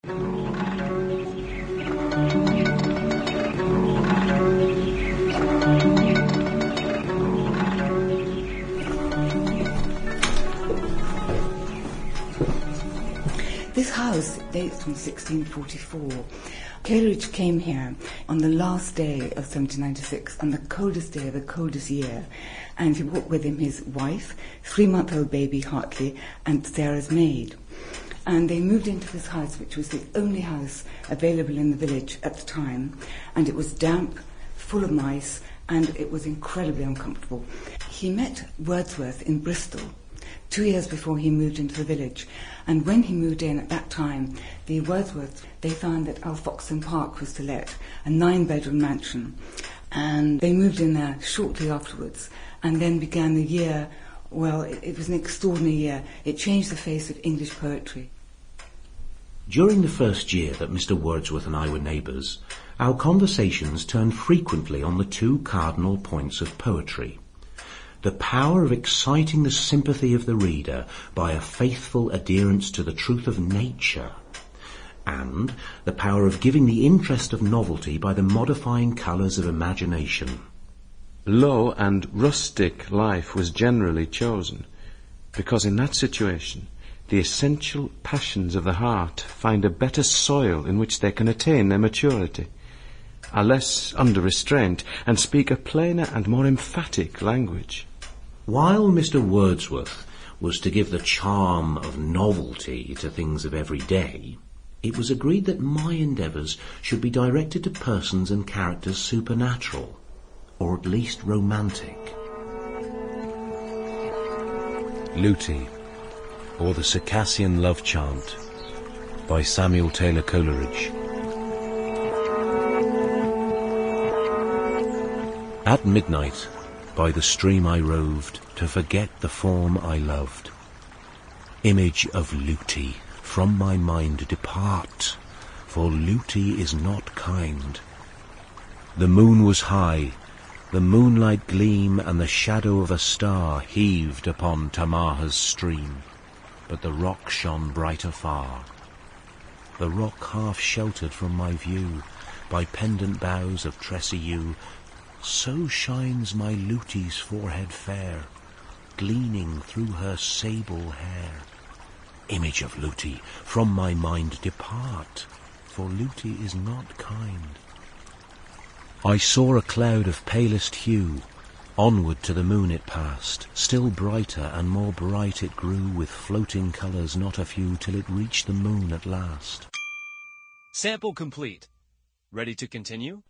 This house dates from 1644. Coleridge came here on the last day of 1796, on the coldest day of the coldest year, and he brought with him his wife, 3-month-old baby Hartley, and Sarah's maid. And they moved into this house, which was the only house available in the village at the time, and it was damp, full of mice, and it was incredibly uncomfortable. He met Wordsworth in Bristol 2 years before he moved into the village. And when he moved in at that time, the Wordsworths, they found that Alfoxden Park was to let, a 9-bedroom mansion. And they moved in there shortly afterwards. And then began the year, well, it was an extraordinary year. It changed the face of English poetry. During the first year that Mr. Wordsworth and I were neighbours, our conversations turned frequently on the two cardinal points of poetry: the power of exciting the sympathy of the reader by a faithful adherence to the truth of nature, and the power of giving the interest of novelty by the modifying colours of imagination. Low and rustic life was generally chosen, because in that situation the essential passions of the heart find a better soil in which they can attain their maturity, are less under restraint, and speak a plainer and more emphatic language. While Mr. Wordsworth was to give the charm of novelty to things of every day, it was agreed that my endeavours should be directed to persons and characters supernatural, or at least romantic. Lewti, or the Circassian Love Chant, by Samuel Taylor Coleridge. At midnight, by the stream I roved, to forget the form I loved. Image of Lewti, from my mind depart, for Lewti is not kind. The moon was high, the moonlight gleam and the shadow of a star heaved upon Tamaha's stream, but the rock shone brighter far. The rock half sheltered from my view by pendant boughs of tressy yew, so shines my Lewti's forehead fair, gleaming through her sable hair. Image of Lewti, from my mind depart, for Lewti is not kind. I saw a cloud of palest hue, onward to the moon it passed, still brighter and more bright it grew, with floating colours not a few, till it reached the moon at last. Sample complete. Ready to continue?